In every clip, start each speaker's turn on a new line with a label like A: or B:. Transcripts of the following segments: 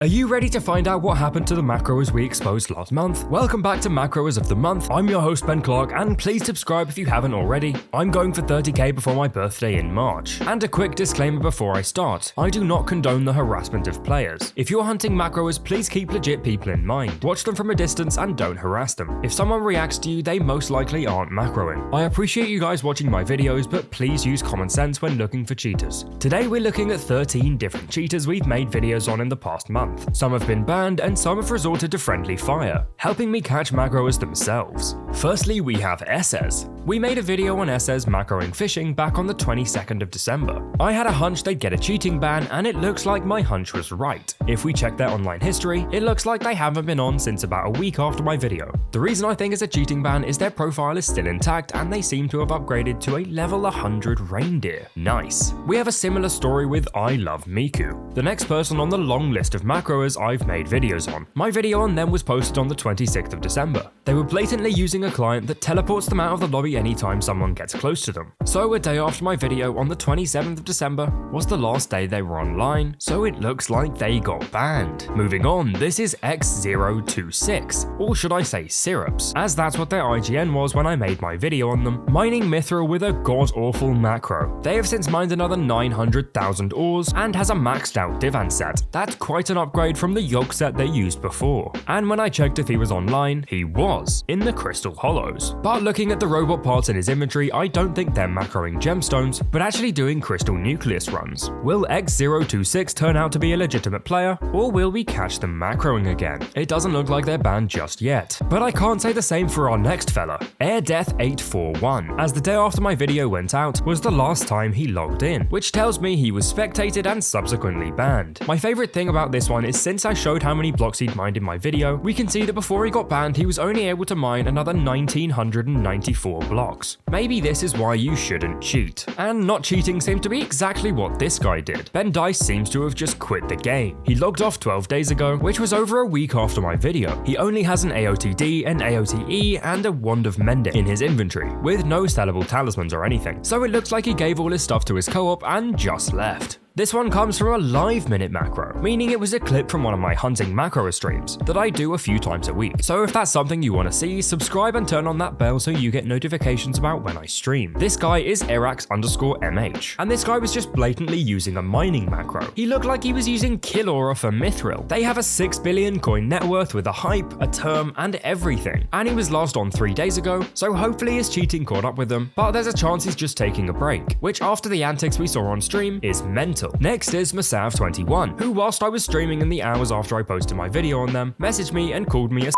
A: Are you ready to find out what happened to the macros we exposed last month? Welcome back to Macros of the Month. I'm your host Ben Clark, and please subscribe if you haven't already. I'm going for 30k before my birthday in March. And a quick disclaimer before I start, I do not condone the harassment of players. If you're hunting macros, please keep legit people in mind. Watch them from a distance and don't harass them. If someone reacts to you, they most likely aren't macroing. I appreciate you guys watching my videos, but please use common sense when looking for cheaters. Today we're looking at 13 different cheaters we've made videos on in the past month. Some have been banned and some have resorted to friendly fire, helping me catch macros themselves. Firstly, we have SS. We made a video on SS macroing fishing back on the 22nd of December. I had a hunch they'd get a cheating ban, and it looks like my hunch was right. If we check their online history, it looks like they haven't been on since about a week after my video. The reason I think it's a cheating ban is their profile is still intact and they seem to have upgraded to a level 100 reindeer. Nice. We have a similar story with I Love Miku, the next person on the long list of macroers I've made videos on. My video on them was posted on the 26th of December. They were blatantly using a client that teleports them out of the lobby anytime someone gets close to them. So a day after my video on the 27th of December was the last day they were online, so it looks like they got banned. Moving on, this is X026, or should I say Syrups, as that's what their IGN was when I made my video on them, mining Mithril with a god-awful macro. They have since mined another 900,000 ores and has a maxed out Divan set. That's quite an upgrade from the Yogg set they used before. And when I checked if he was online, he was, in the Crystal Hollows. But looking at the robot parts in his inventory, I don't think they're macroing gemstones, but actually doing crystal nucleus runs. Will X026 turn out to be a legitimate player, or will we catch them macroing again? It doesn't look like they're banned just yet. But I can't say the same for our next fella, AirDeath841, as the day after my video went out was the last time he logged in, which tells me he was spectated and subsequently banned. My favorite thing about this one is since I showed how many blocks he'd mined in my video, we can see that before he got banned he was only able to mine another 1994 blocks. Maybe this is why you shouldn't cheat. And not cheating seemed to be exactly what this guy did. Ben Dice seems to have just quit the game. He logged off 12 days ago, which was over a week after my video. He only has an AOTD, an AOTE, and a Wand of Mending in his inventory, with no sellable talismans or anything. So it looks like he gave all his stuff to his co-op and just left. This one comes from a live minute macro, meaning it was a clip from one of my hunting macro streams that I do a few times a week. So if that's something you want to see, subscribe and turn on that bell so you get notifications about when I stream. This guy is Erax_MH, and this guy was just blatantly using a mining macro. He looked like he was using Kill Aura for Mithril. They have a 6 billion coin net worth with a hype, a term, and everything. And he was last on 3 days ago, so hopefully his cheating caught up with him, but there's a chance he's just taking a break, which after the antics we saw on stream is mental. Next is Masav21, who whilst I was streaming in the hours after I posted my video on them, messaged me and called me a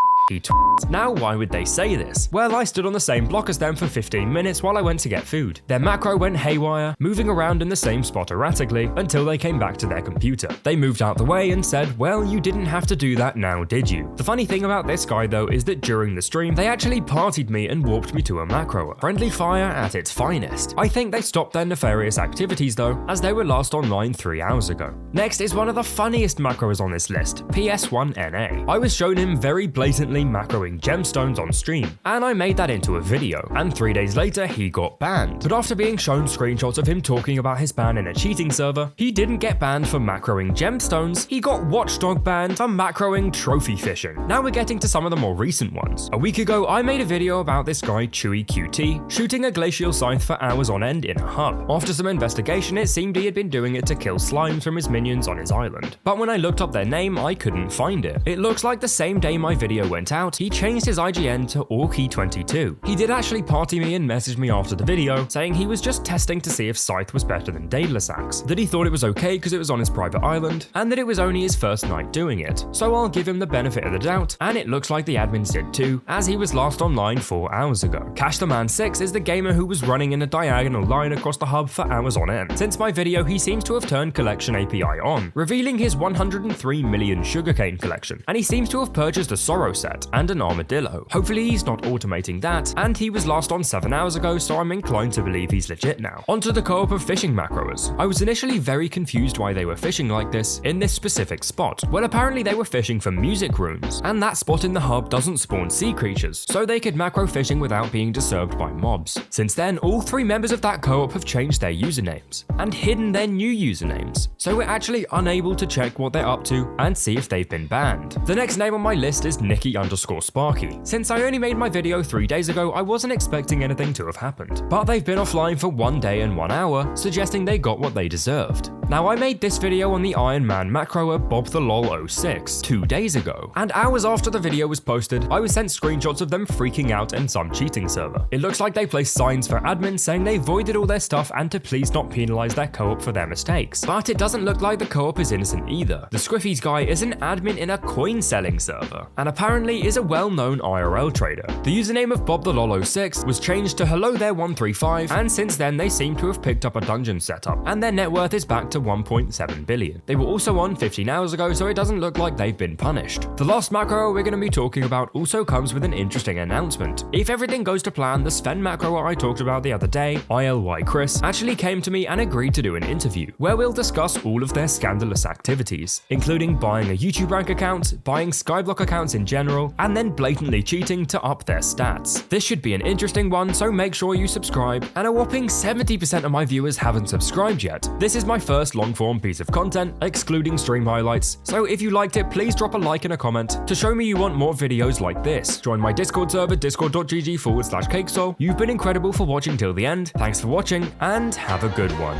A: Now, why would they say this? Well, I stood on the same block as them for 15 minutes while I went to get food. Their macro went haywire, moving around in the same spot erratically until they came back to their computer. They moved out the way and said, well, you didn't have to do that now, did you? The funny thing about this guy though is that during the stream, they actually partied me and warped me to a macro. Friendly fire at its finest. I think they stopped their nefarious activities though, as they were last online 3 hours ago. Next is one of the funniest macros on this list, PS1NA. I was shown him very blatantly macroing gemstones on stream, and I made that into a video, and 3 days later he got banned. But after being shown screenshots of him talking about his ban in a cheating server, he didn't get banned for macroing gemstones, he got watchdog banned for macroing trophy fishing. Now we're getting to some of the more recent ones. A week ago I made a video about this guy Chewy QT shooting a glacial scythe for hours on end in a hub. After some investigation it seemed he had been doing it to kill slimes from his minions on his island, but when I looked up their name I couldn't find it. It looks like the same day my video went out he changed his IGN to Orky22. He did actually party me and message me after the video saying he was just testing to see if Scythe was better than Daedalus Axe, that he thought it was okay because it was on his private island, and that it was only his first night doing it. So I'll give him the benefit of the doubt, and it looks like the admins did too, as he was last online 4 hours ago. Cash the Man 6 is the gamer who was running in a diagonal line across the hub for hours on end. Since my video he seems to have turned collection API on, revealing his 103 million sugarcane collection, and he seems to have purchased a Sorrow set. set, and an armadillo. Hopefully he's not automating that, and he was last on 7 hours ago, so I'm inclined to believe he's legit now. Onto the co-op of fishing macroers. I was initially very confused why they were fishing like this in this specific spot. Well, apparently they were fishing for music runes, and that spot in the hub doesn't spawn sea creatures, so they could macro fishing without being disturbed by mobs. Since then, all 3 members of that co-op have changed their usernames and hidden their new usernames, so we're actually unable to check what they're up to and see if they've been banned. The next name on my list is Nikki_Sparky. Since I only made my video 3 days ago, I wasn't expecting anything to have happened, but they've been offline for 1 day and 1 hour, suggesting they got what they deserved. Now, I made this video on the Iron Man macroer BobTheLol06 2 days ago, and hours after the video was posted, I was sent screenshots of them freaking out in some cheating server. It looks like they placed signs for admins saying they voided all their stuff and to please not penalize their co-op for their mistakes. But it doesn't look like the co-op is innocent either. The Squiffies guy is an admin in a coin selling server, and apparently is a well-known IRL trader. The username of BobTheLol06 was changed to Hello There 135, and since then they seem to have picked up a dungeon setup, and their net worth is back to 1.7 billion. They were also on 15 hours ago, so it doesn't look like they've been punished. The last macro we're going to be talking about also comes with an interesting announcement. If everything goes to plan, the Sven macroer I talked about the other day, ILY Chris, actually came to me and agreed to do an interview, where we'll discuss all of their scandalous activities, including buying a YouTube rank account, buying Skyblock accounts in general, and then blatantly cheating to up their stats. This should be an interesting one, so make sure you subscribe, and a whopping 70% of my viewers haven't subscribed yet. This is my first long-form piece of content, excluding stream highlights, so if you liked it, please drop a like and a comment to show me you want more videos like this. Join my Discord server, discord.gg/Cakesol. You've been incredible for watching till the end, thanks for watching, and have a good one.